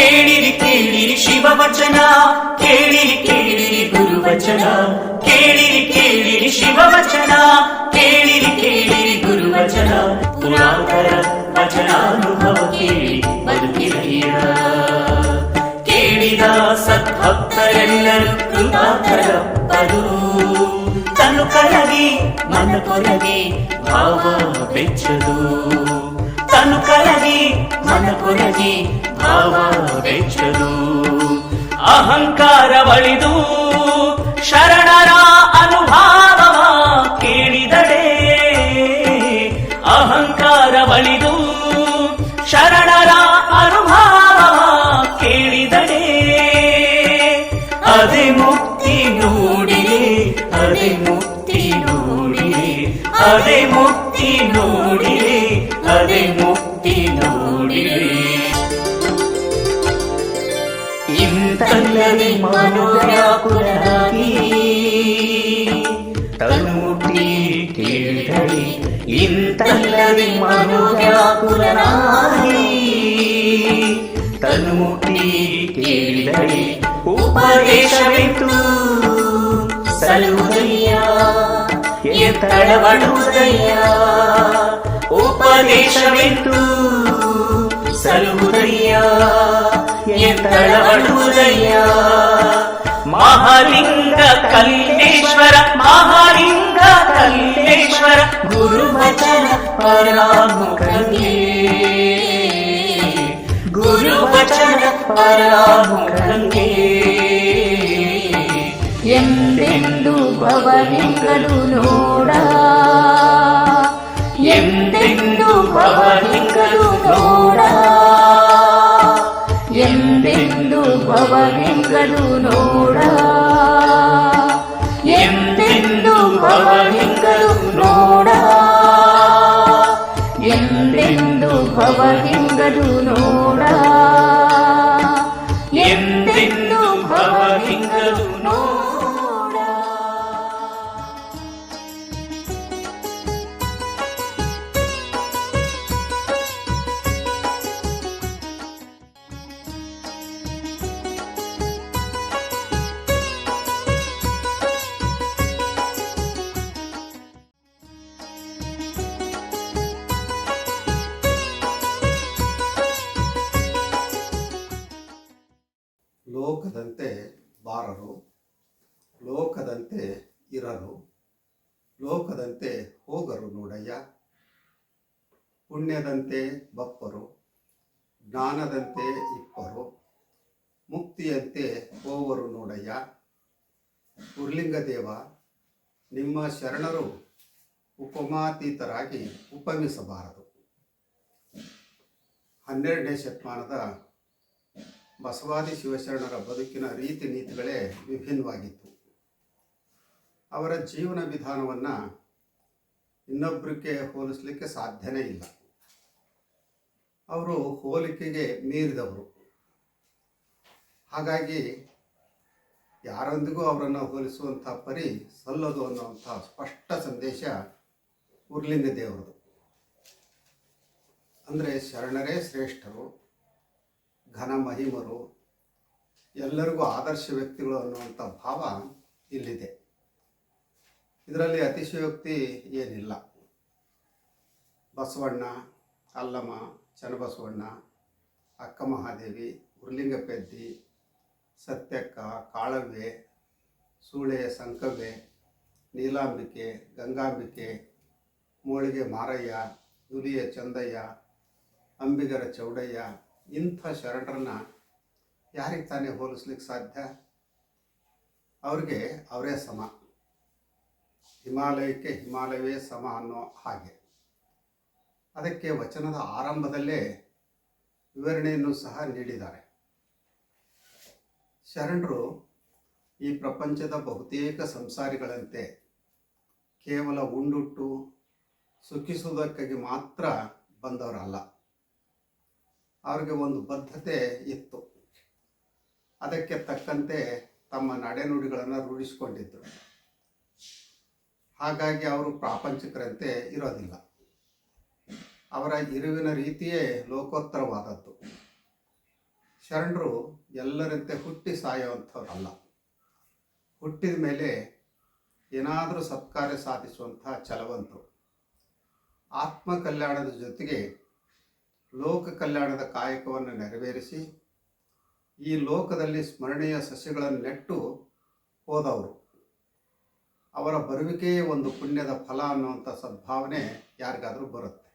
ಕೇಳಿರಿ ಕೇಳಿರಿ ಶಿವವಚನ, ಕೇಳಿರಿ ಕೇಳಿರಿ ಗುರುವಚನ, ಕೇಳಿರಿ ಕೇಳಿರಿ ಶಿವವಚನ, ಕೇಳಿರಿ ಕೇಳಿರಿ ಗುರುವಚನ. ಪುರಾತರ ವಚನಾನುಭವ ಕೇಳಿ ಬದುಕಿರಯ್ಯ. ಕೇಳಿದ ಸದ್ಭಕ್ತರೆಲ್ಲರೂ ಕೃತಾರ್ಥರಪ್ಪರು. ತನು ಕರಗಿ ಮನ ಕೊರಗಿ ಭಾವ ಬೆಚ್ಚದು. ತನು ಕರಗಿ ಮನ ಕೊರಗಿ ಭಾವ ಬೆಚ್ಚದು. ಅಹಂಕಾರ ಬಳಿದು ಶರಣರ ಅನುಭಾವವ ಕೇಳಿದಡೆ. ಅಹಂಕಾರ ಬಳಿದು ಶರಣರ ಅನುಭಾವವ ಕೇಳಿದಡೆ. ಅದೇ ಮುಕ್ತಿ ನೋಡಿರಿ, ಅದೇ ಮುಕ್ತಿ ನೋಡಿರಿ, ಅದೇ ಮುಕ್ತಿ ನೋಡಿರಿ, ಅದೇ ಮುಕ್ತಿ ನೋಡಿರಿ. ಇಂತಲ್ಲದೆ ಮನೋವ್ಯಾಕುಲರಾಗಿ ತನ್ನುಟ್ಟಿ ಕೇಳಿದಳಿ. ಇಂತಲ್ಲದೆ ಮನೋವ್ಯಾಕುಲರಾಗಿ ತನ್ನುಟ್ಟಿ ಕೇಳಿದಳಿ. ಉಪದೇಶವೆಂತು ಸಲುದಯ್ಯ ಎತ್ತಳವಡುವುದಯ್ಯ. ಉಪದೇಶವೆಂತು ಸಲುದಯ್ಯ ಎತ್ತಳವಡುವುದಯ್ಯ. ಮಹಾಲಿಂಗ ಕಲ್ಲೇಶ್ವರ, ಮಹಾಲಿಂಗ ಕಲ್ಲೇಶ್ವರ ಗುರುವಚನ ಪರಾಮುಖಂಗೆ. ಗುರುವಚನ ಪರಾಮುಖಂಗೆ. ಎಂದೆಂದು ಭವಲಿಂಗರು ನೋಡ, ಎಂದೆಂದು ಭವಲಿಂಗರು ನೋಡ, ಎಂದೆಂದು ಭವಲಿಂಗರು ನೋಡ, ಎಂದೆಂದು ಭವಲಿಂಗರು ನೋಡ, ಎಂದೆಂದು ಭವಲಿಂಗರು ನೋಡ, ಎಂದೆಂದು ಭವಲಿಂಗರು ನೋಡ. ಲೋಕದಂತೆ ಬಾರರು, ಲೋಕದಂತೆ ಇರರು, ಲೋಕದಂತೆ ಹೋಗರು ನೋಡಯ್ಯ. ಪುಣ್ಯದಂತೆ ಬಪ್ಪರು, ಜ್ಞಾನದಂತೆ ಇಪ್ಪರು, ಮುಕ್ತಿಯಂತೆ ಹೋವರು ನೋಡಯ್ಯ. ಉರ್ಲಿಂಗದೇವ, ನಿಮ್ಮ ಶರಣರು ಉಪಮಾತೀತರಾಗಿ ಉಪಮಿಸಬಾರದು. 12ನೇ ಶತಮಾನದ ಬಸವಾದಿ ಶಿವಶರಣರ ಬದುಕಿನ ರೀತಿ ನೀತಿಗಳೇ ವಿಭಿನ್ನವಾಗಿತ್ತು. ಅವರ ಜೀವನ ವಿಧಾನವನ್ನು ಇನ್ನೊಬ್ಬರಿಗೆ ಹೋಲಿಸಲಿಕ್ಕೆ ಸಾಧ್ಯನೇ ಇಲ್ಲ. ಅವರು ಹೋಲಿಕೆಗೆ ಮೀರಿದವರು. ಹಾಗಾಗಿ ಯಾರೊಂದಿಗೂ ಅವರನ್ನು ಹೋಲಿಸುವಂಥ ಪರಿ ಸಲ್ಲದು ಅನ್ನುವಂಥ ಸ್ಪಷ್ಟ ಸಂದೇಶ ಉರ್ಲಿಂಗ ದೇವರದು. ಅಂದರೆ ಶರಣರೇ ಶ್ರೇಷ್ಠರು, ಘನ ಮಹಿಮರು, ಎಲ್ಲರಿಗೂ ಆದರ್ಶ ವ್ಯಕ್ತಿಗಳು ಅನ್ನುವಂಥ ಭಾವ ಇಲ್ಲಿದೆ. ಇದರಲ್ಲಿ ಅತಿಶಯೋಕ್ತಿ ಏನಿಲ್ಲ. ಬಸವಣ್ಣ, ಅಲ್ಲಮ, ಚನ್ನಬಸವಣ್ಣ, ಅಕ್ಕ ಮಹಾದೇವಿ, ಉರ್ಲಿಂಗಪೆದ್ದಿ, ಸತ್ಯಕ್ಕ, ಕಾಳವ್ವೆ, ಸೂಳೆ ಸಂಕವ್ವೆ, ನೀಲಾಂಬಿಕೆ, ಗಂಗಾಂಬಿಕೆ, ಮೋಳಿಗೆ ಮಾರಯ್ಯ, ನುಲಿಯ ಚಂದಯ್ಯ, ಅಂಬಿಗರ ಚೌಡಯ್ಯ, ಇಂಥ ಶರಣರನ್ನ ಯಾರಿಗೆ ತಾನೇ ಹೋಲಿಸ್ಲಿಕ್ಕೆ ಸಾಧ್ಯ? ಅವ್ರಿಗೆ ಅವರೇ ಸಮ. ಹಿಮಾಲಯಕ್ಕೆ ಹಿಮಾಲಯವೇ ಸಮ ಅನ್ನೋ ಹಾಗೆ. ಅದಕ್ಕೆ ವಚನದ ಆರಂಭದಲ್ಲೇ ವಿವರಣೆಯನ್ನು ಸಹ ನೀಡಿದ್ದಾರೆ. ಶರಣರು ಈ ಪ್ರಪಂಚದ ಬಹುತೇಕ ಸಂಸಾರಿಗಳಂತೆ ಕೇವಲ ಉಂಡುಟ್ಟು ಸುಖಿಸುವುದಕ್ಕಾಗಿ ಮಾತ್ರ ಬಂದವರಲ್ಲ. ಅವ್ರಿಗೆ ಒಂದು ಬದ್ಧತೆ ಇತ್ತು. ಅದಕ್ಕೆ ತಕ್ಕಂತೆ ತಮ್ಮ ನಡೆನುಡಿಗಳನ್ನು ರೂಢಿಸಿಕೊಂಡಿದ್ದರು. ಹಾಗಾಗಿ ಅವರು ಪ್ರಾಪಂಚಿಕರಂತೆ ಇರೋದಿಲ್ಲ. ಅವರ ಇರುವಿನ ರೀತಿಯೇ ಲೋಕೋತ್ತರವಾದದ್ದು. ಶರಣರು ಎಲ್ಲರಂತೆ ಹುಟ್ಟಿ ಸಾಯುವಂಥವ್ರಲ್ಲ. ಹುಟ್ಟಿದ ಮೇಲೆ ಏನಾದರೂ ಸತ್ಕಾರ್ಯ ಸಾಧಿಸುವಂತಹ ಛಲವಂತರು. ಆತ್ಮ ಕಲ್ಯಾಣದ ಜೊತೆಗೆ ಲೋಕ ಕಲ್ಯಾಣದ ಕಾಯಕವನ್ನು ನೆರವೇರಿಸಿ ಈ ಲೋಕದಲ್ಲಿ ಸ್ಮರಣೀಯ ಸಸ್ಯಗಳನ್ನು ನೆಟ್ಟು ಹೋದವರು. ಅವರ ಬರುವಿಕೆಯೇ ಒಂದು ಪುಣ್ಯದ ಫಲ ಅನ್ನುವಂಥ ಸದ್ಭಾವನೆ ಯಾರಿಗಾದರೂ ಬರುತ್ತೆ.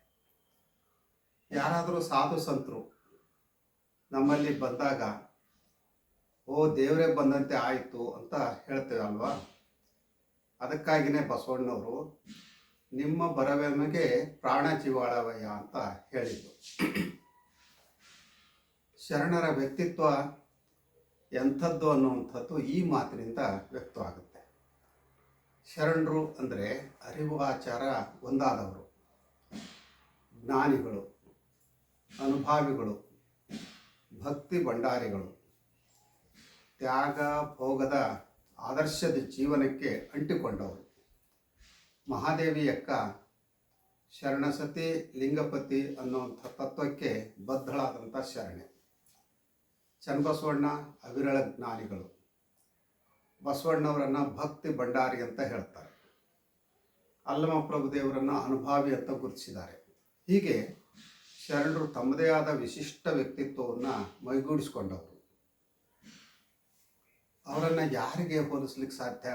ಯಾರಾದರೂ ಸಾಧು ಸಂತರು ನಮ್ಮಲ್ಲಿ ಬಂದಾಗ ಓ ದೇವರೇ ಬಂದಂತೆ ಆಯಿತು ಅಂತ ಹೇಳ್ತೇವೆ ಅಲ್ವಾ. ಅದಕ್ಕಾಗಿಯೇ ಬಸವಣ್ಣವರು ನಿಮ್ಮ ಬರವೆಮಗೆ ಪ್ರಾಣ ಜೀವಾಳವಯ್ಯ ಅಂತ ಹೇಳಿದ್ದು. ಶರಣರ ವ್ಯಕ್ತಿತ್ವ ಎಂಥದ್ದು ಅನ್ನುವಂಥದ್ದು ಈ ಮಾತಿನಿಂದ ವ್ಯಕ್ತವಾಗುತ್ತೆ. ಶರಣರು ಅಂದರೆ ಅರಿವು ಆಚಾರ ಒಂದಾದವರು, ಜ್ಞಾನಿಗಳು, ಅನುಭಾವಿಗಳು, ಭಕ್ತಿ ಭಂಡಾರಿಗಳು, ತ್ಯಾಗ ಭೋಗದ ಆದರ್ಶದ ಜೀವನಕ್ಕೆ ಅಂಟಿಕೊಂಡವರು. ಮಹಾದೇವಿಯಕ್ಕ ಶರಣಸತಿ ಲಿಂಗಪತಿ ಅನ್ನುವಂಥ ತತ್ವಕ್ಕೆ ಬದ್ಧಳಾದಂಥ ಶರಣೆ. ಚನ್ನಬಸವಣ್ಣ ಅವಿರಳ ಜ್ಞಾನಿಗಳು. ಬಸವಣ್ಣವರನ್ನು ಭಕ್ತಿ ಭಂಡಾರಿ ಅಂತ ಹೇಳ್ತಾರೆ. ಅಲ್ಲಮ ಪ್ರಭುದೇವರನ್ನು ಅನುಭಾವಿ ಅಂತ ಗುರುತಿಸಿದ್ದಾರೆ. ಹೀಗೆ ಶರಣರು ತಮ್ಮದೇ ಆದ ವಿಶಿಷ್ಟ ವ್ಯಕ್ತಿತ್ವವನ್ನು ಮೈಗೂಡಿಸಿಕೊಂಡವರು. ಅವರನ್ನು ಯಾರಿಗೆ ಹೋಲಿಸ್ಲಿಕ್ಕೆ ಸಾಧ್ಯ?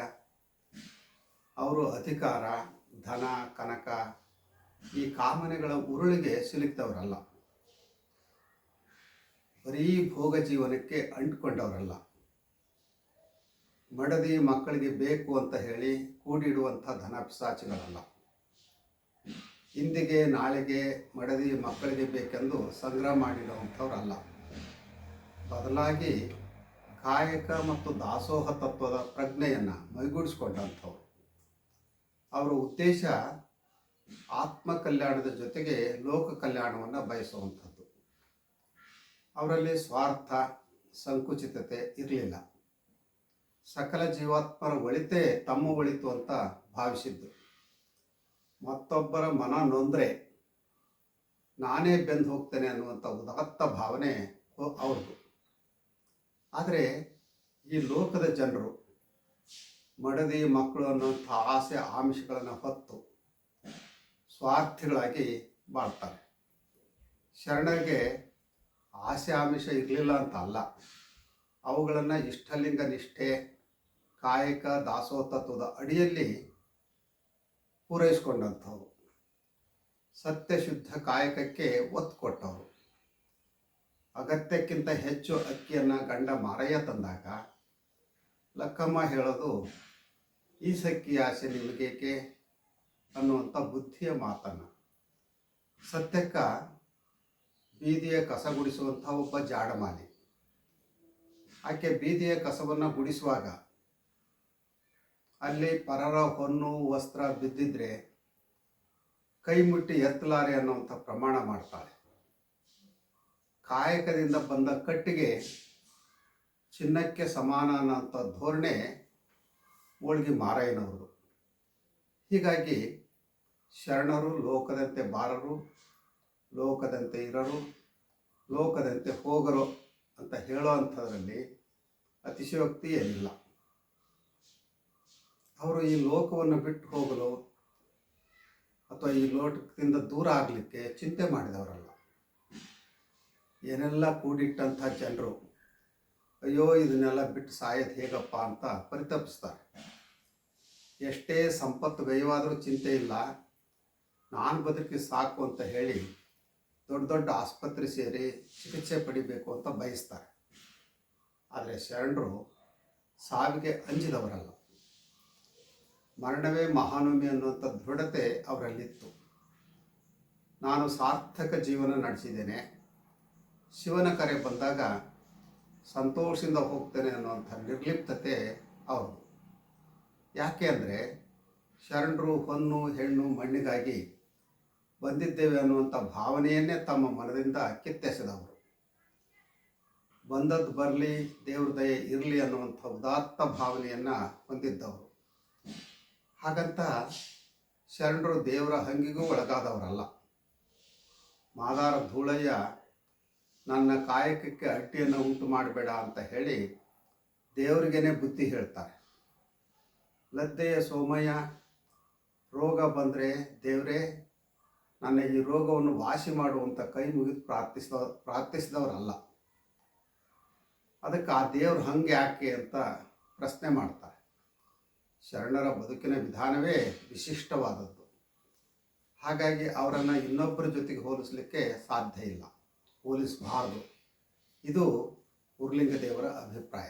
ಅವರು ಅಧಿಕಾರ, ಧನ, ಕನಕ ಈ ಕಾಮನೆಗಳ ಉರುಳಿಗೆ ಸಿಲುಕ್ತವರಲ್ಲ. ಬರೀ ಭೋಗ ಜೀವನಕ್ಕೆ ಅಂಟ್ಕೊಂಡವರಲ್ಲ. ಮಡದಿ ಮಕ್ಕಳಿಗೆ ಬೇಕು ಅಂತ ಹೇಳಿ ಕೂಡಿಡುವಂಥ ಧನ ಪಿಸಾಚಿಗಳಲ್ಲ. ಇಂದಿಗೆ ನಾಳೆಗೆ ಮಡದಿ ಮಕ್ಕಳಿಗೆ ಬೇಕೆಂದು ಸಂಗ್ರಹ ಮಾಡಿಡುವಂಥವ್ರಲ್ಲ. ಬದಲಾಗಿ ಕಾಯಕ ಮತ್ತು ದಾಸೋಹ ತತ್ವದ ಪ್ರಜ್ಞೆಯನ್ನು ಮೈಗೂಡಿಸ್ಕೊಂಡಂಥವ್ರು. ಅವರ ಉದ್ದೇಶ ಆತ್ಮ ಕಲ್ಯಾಣದ ಜೊತೆಗೆ ಲೋಕ ಕಲ್ಯಾಣವನ್ನು ಬಯಸುವಂಥದ್ದು. ಅವರಲ್ಲಿ ಸ್ವಾರ್ಥ, ಸಂಕುಚಿತತೆ ಇರಲಿಲ್ಲ. ಸಕಲ ಜೀವಾತ್ಮರ ಒಳಿತೇ ತಮ್ಮ ಒಳಿತು ಅಂತ ಭಾವಿಸಿದ್ದು. ಮತ್ತೊಬ್ಬರ ಮನ ನೊಂದರೆ ನಾನೇ ಬೆಂದು ಹೋಗ್ತೇನೆ ಅನ್ನುವಂಥ ಉದಾತ್ತ ಭಾವನೆ ಅವ್ರದ್ದು. ಆದರೆ ಈ ಲೋಕದ ಜನರು ಮಡದಿ ಮಕ್ಕಳು ಅನ್ನುವಂಥ ಆಸೆ ಆಮಿಷಗಳನ್ನು ಹೊತ್ತು ಸ್ವಾರ್ಥಿಗಳಾಗಿ ಬಾಳ್ತಾರೆ. ಶರಣರಿಗೆ ಆಸೆ ಆಮಿಷ ಇರಲಿಲ್ಲ ಅಂತ ಅಲ್ಲ, ಅವುಗಳನ್ನು ಇಷ್ಟಲಿಂಗ ನಿಷ್ಠೆ, ಕಾಯಕ, ದಾಸೋಹ ತತ್ವದ ಅಡಿಯಲ್ಲಿ ಪೂರೈಸಿಕೊಂಡಂಥವು. ಸತ್ಯಶುದ್ಧ ಕಾಯಕಕ್ಕೆ ಒತ್ತು ಕೊಟ್ಟವರು. ಅಗತ್ಯಕ್ಕಿಂತ ಹೆಚ್ಚು ಅಕ್ಕಿಯನ್ನು ಗಂಡ ಮಾರಯ್ಯ ತಂದಾಗ ಲಕ್ಕಮ್ಮ ಹೇಳೋದು ಈ ಸಕ್ಕಿ ಆಸೆ ನಿಮಗೇಕೆ ಅನ್ನುವಂಥ ಬುದ್ಧಿಯ ಮಾತನ್ನು. ಸತ್ಯಕ್ಕ ಬೀದಿಯ ಕಸ ಗುಡಿಸುವಂಥ ಒಬ್ಬ ಜಾಡಮಾಲಿ. ಆಕೆ ಬೀದಿಯ ಕಸವನ್ನು ಗುಡಿಸುವಾಗ ಅಲ್ಲಿ ಪರರ ಹೊನ್ನು ವಸ್ತ್ರ ಬಿದ್ದಿದ್ರೆ ಕೈ ಮುಟ್ಟಿ ಎತ್ತಲಾರೆ ಅನ್ನುವಂಥ ಪ್ರಮಾಣ ಮಾಡ್ತಾಳೆ. ಕಾಯಕದಿಂದ ಬಂದ ಕಟ್ಟಿಗೆ ಚಿನ್ನಕ್ಕೆ ಸಮಾನ ಅನ್ನೋಂಥ ಧೋರಣೆ ಹೋಳ್ಗಿ ಮಾರಾಯನವರು. ಹೀಗಾಗಿ ಶರಣರು ಲೋಕದಂತೆ ಬಾರರು, ಲೋಕದಂತೆ ಇರರು, ಲೋಕದಂತೆ ಹೋಗರು ಅಂತ ಹೇಳೋ ಅಂಥದ್ರಲ್ಲಿ ಅತಿಶಯೋಕ್ತಿ ಏನಿಲ್ಲ. ಅವರು ಈ ಲೋಕವನ್ನು ಬಿಟ್ಟು ಹೋಗಲು ಅಥವಾ ಈ ಲೋಕದಿಂದ ದೂರ ಆಗಲಿಕ್ಕೆ ಚಿಂತೆ ಮಾಡಿದವರಲ್ಲ. ಏನೆಲ್ಲ ಕೂಡಿಟ್ಟಂಥ ಜನರು ಅಯ್ಯೋ ಇದನ್ನೆಲ್ಲ ಬಿಟ್ಟು ಸಾಯೋದು ಹೇಗಪ್ಪ ಅಂತ ಪರಿತಪಿಸ್ತಾರೆ. ಎಷ್ಟೇ ಸಂಪತ್ತು ವ್ಯಯವಾದರೂ ಚಿಂತೆ ಇಲ್ಲ, ನಾನು ಬದುಕಿ ಸಾಕು ಅಂತ ಹೇಳಿ ದೊಡ್ಡ ದೊಡ್ಡ ಆಸ್ಪತ್ರೆ ಸೇರಿ ಚಿಕಿತ್ಸೆ ಪಡಿಬೇಕು ಅಂತ ಬಯಸ್ತಾರೆ. ಆದರೆ ಶರಣರು ಸಾವಿಗೆ ಅಂಜಿದವರಲ್ಲ. ಮರಣವೇ ಮಹಾನವಮಿ ಅನ್ನುವಂಥ ದೃಢತೆ ಅವರಲ್ಲಿತ್ತು. ನಾನು ಸಾರ್ಥಕ ಜೀವನ ನಡೆಸಿದ್ದೇನೆ, ಶಿವನ ಕರೆ ಬಂದಾಗ ಸಂತೋಷದಿಂದ ಹೋಗ್ತೇನೆ ಅನ್ನುವಂಥ ನಿರ್ಲಿಪ್ತತೆ ಅವರು. ಯಾಕೆ ಅಂದರೆ ಶರಣರು ಹೊನ್ನು ಹೆಣ್ಣು ಮಣ್ಣಿಗಾಗಿ ಬಂದಿದ್ದೇವೆ ಅನ್ನುವಂಥ ಭಾವನೆಯನ್ನೇ ತಮ್ಮ ಮನದಿಂದ ಕಿತ್ತೆಸೆದವರು. ಬಂದದ್ದು ಬರಲಿ, ದೇವ್ರ ದಯೆ ಇರಲಿ ಅನ್ನುವಂಥ ಉದಾತ್ತ ಭಾವನೆಯನ್ನು ಹೊಂದಿದ್ದವರು. ಹಾಗಂತ ಶರಣರು ದೇವರ ಹಂಗಿಗೂ ಒಳಗಾದವರಲ್ಲ. ಮಾದಾರ ಧೂಳಯ್ಯ ನನ್ನ ಕಾಯಕಕ್ಕೆ ಅಡ್ಡಿಯನ್ನು ಉಂಟು ಮಾಡಬೇಡ ಅಂತ ಹೇಳಿ ದೇವರಿಗೇನೆ ಬುದ್ಧಿ ಹೇಳ್ತಾರೆ. ಲದ್ದೆಯ ಸೋಮಯ್ಯ ರೋಗ ಬಂದರೆ ದೇವರೇ ನನ್ನ ಈ ರೋಗವನ್ನು ವಾಸಿ ಮಾಡುವಂಥ ಕೈ ಮುಗಿದು ಪ್ರಾರ್ಥಿಸಿದವರಲ್ಲ. ಅದಕ್ಕೆ ಆ ದೇವರು ಹಂಗೆ ಯಾಕೆ ಅಂತ ಪ್ರಶ್ನೆ ಮಾಡ್ತಾರೆ. ಶರಣರ ಬದುಕಿನ ವಿಧಾನವೇ ವಿಶಿಷ್ಟವಾದದ್ದು. ಹಾಗಾಗಿ ಅವರನ್ನು ಇನ್ನೊಬ್ಬರ ಜೊತೆಗೆ ಹೋಲಿಸಲಿಕ್ಕೆ ಸಾಧ್ಯ ಇಲ್ಲ, ಹೋಲಿಸಬಾರದು. ಇದು ಉರ್ಲಿಂಗ ದೇವರ ಅಭಿಪ್ರಾಯ.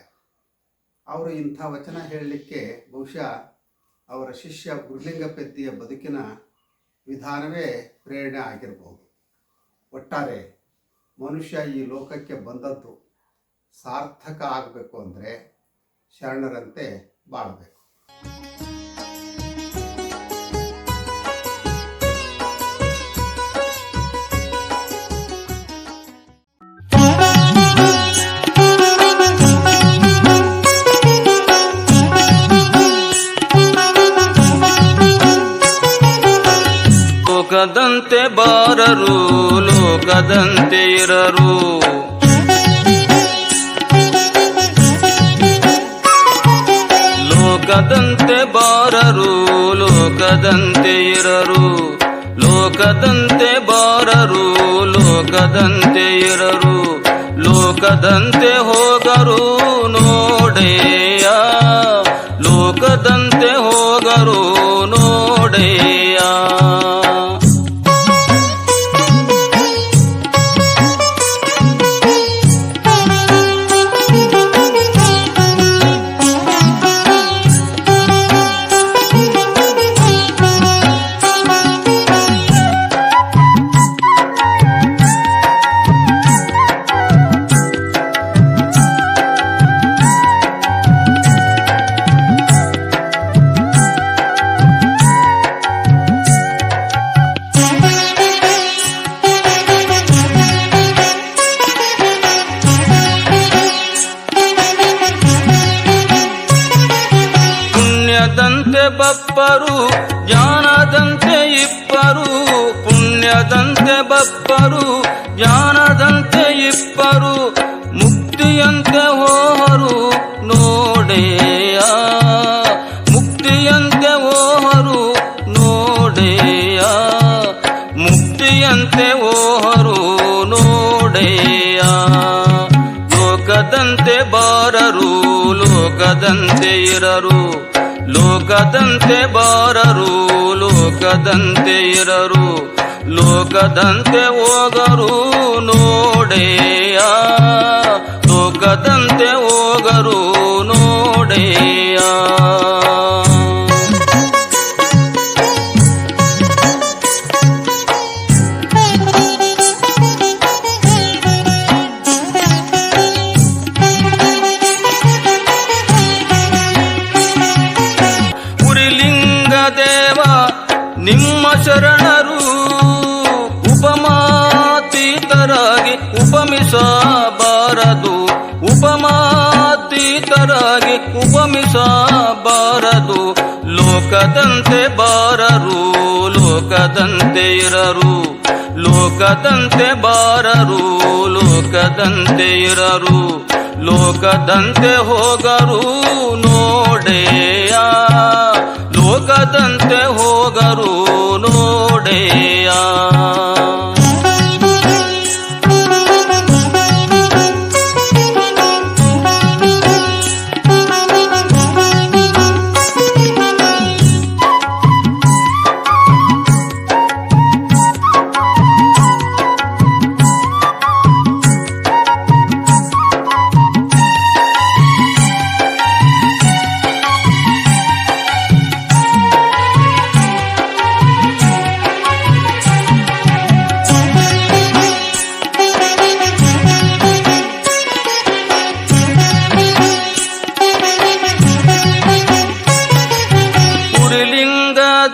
ಅವರು ಇಂಥ ವಚನ ಹೇಳಲಿಕ್ಕೆ ಬಹುಶಃ ಅವರ ಶಿಷ್ಯ ಉರ್ಲಿಂಗ ಪೆದ್ದಿಯ ಬದುಕಿನ ವಿಧಾನವೇ ಪ್ರೇರಣೆ ಆಗಿರಬಹುದು. ಒಟ್ಟಾರೆ ಮನುಷ್ಯ ಈ ಲೋಕಕ್ಕೆ ಬಂದದ್ದು ಸಾರ್ಥಕ ಆಗಬೇಕು ಅಂದರೆ ಶರಣರಂತೆ ಬಾಳಬೇಕು. ಲೋಕದಂತೆ ಬಾರರು ಲೋಕದಂತೆ ಇರರು, ಲೋಕದಂತೆ ಬಾರರು ಲೋಕದಂತೆ ಇರರು, ಲೋಕದಂತೆ ಬಾರರು ಲೋಕದಂತೆ ಇರರು, ಲೋಕದಂತೆ ಹೋಗರು ನೋಡೆಯ, ಲೋಕದಂತೆ ಹೋಗರು ನೋಡೆಯ. ಪುಣ್ಯದಂತೆ ಬಪ್ಪರು ಜ್ಞಾನದಂತೆ ಇಪ್ಪರು, ಪುಣ್ಯದಂತೆ ಬಪ್ಪರು ಜ್ಞಾನದಂತೆ ಇಪ್ಪರು, ಮುಕ್ತಿಯಂತೆ ಹೋಹರು ನೋಡೆಯ, ಮುಕ್ತಿಯಂತೆ ಹೋಹರು ನೋಡೆಯ, ಮುಕ್ತಿಯಂತೆ ಹೋಹರು ನೋಡೆಯ. ಲೋಕದಂತೆ ಬಾರರು ಲೋಕದಂತೆ ಇರರು, ಲೋಕದಂತೆ ಬಾರರು ಲೋಕದಂತೆ ಇರರು, ಲೋಕದಂತೆ ಹೋಗರು ನೋಡೆಯ, ಲೋಕದಂತೆ ಹೋಗರು ನೋಡೆಯ. ನಿಮ್ಮ ಶರಣರು ಉಪಮಾತೀತರಾಗಿ ಉಪಮಿಸಬಾರದು, ಉಪಮಾತೀತರಾಗಿ ಉಪಮಿಸಬಾರದು, ಲೋಕದಂತೆ ಬಾರರು ಲೋಕದಂತೆ ಇರರು, ಲೋಕದಂತೆ ಬಾರರು ಲೋಕದಂತೆ ಇರರು, ಲೋಕದಂತೆ ಹೋಗರು ನೋಡೆಯ, ಲೋಕದಂತೆ ಹೋಗರು ನೋಡೆಯ.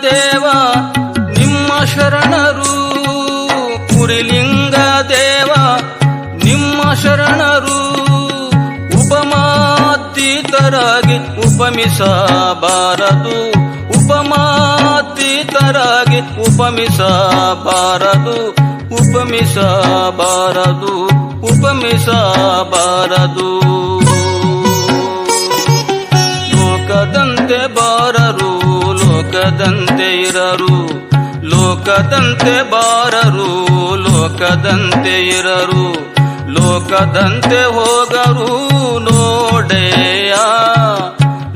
ದೇವ ನಿಮ್ಮ ಶರಣರು, ಕುರಿಲಿಂಗ ದೇವ ನಿಮ್ಮ ಶರಣರು, ಉಪಮಾತೀತರಾಗಿ ಉಪಮಿಸಬಾರದು, ಉಪಮಾತೀತರಾಗಿ ಉಪಮಿಸಬಾರದು, ಉಪಮಿಸಬಾರದು, ಉಪಮಿಸಬಾರದು. ಲೋಕದಂತೆ ಬಾರರು ಲೋಕದಂತೆ ಇರರು, ಲೋಕದಂತೆ ಬಾರರು ಲೋಕದಂತೆ ಇರರು, ಲೋಕದಂತೆ ಹೋಗರು ನೋಡೆಯ,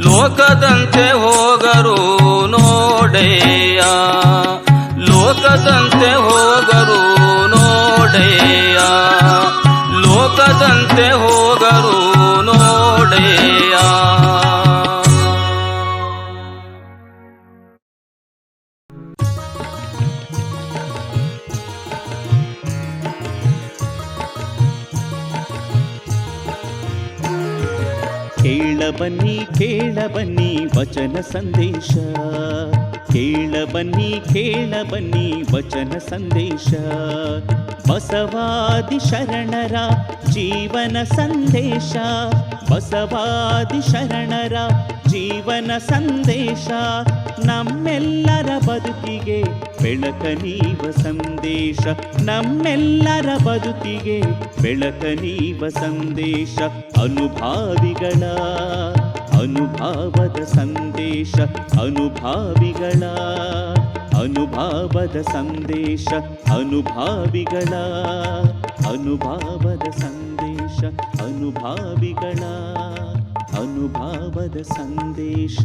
ಲೋಕದಂತೆ ಹೋಗರು ನೋಡೆಯ, ಲೋಕದಂತೆ ಹೋಗರು ನೋಡೆಯ, ಲೋಕದಂತೆ ಹೋಗರು ನೋಡೆಯ. ಕೇಳಬನ್ನಿ ಕೇಳಬನ್ನಿ ವಚನ ಸಂದೇಶ, ಕೇಳಬನ್ನಿ ಕೇಳಬನ್ನಿ ವಚನ ಸಂದೇಶ. ಬಸವಾದಿ ಶರಣರ ಜೀವನ ಸಂದೇಶ, ಬಸವಾದಿ ಶರಣರ ಜೀವನ ಸಂದೇಶ. ನಮ್ಮೆಲ್ಲರ ಬದುಕಿಗೆ ಬೆಳಕ ನೀವ ಸಂದೇಶ, ನಮ್ಮೆಲ್ಲರ ಬದುಕಿಗೆ ಬೆಳಕ ನೀವ ಸಂದೇಶ. ಅನುಭಾವಿಗಳ ಅನುಭಾವದ ಸಂದೇಶ, ಅನುಭಾವಿಗಳ ಅನುಭಾವದ ಸಂದೇಶ, ಅನುಭಾವಿಗಳ ಅನುಭಾವದ ಸಂದೇಶ, ಅನುಭಾವಿಗಳ ಅನುಭಾವದ ಸಂದೇಶ.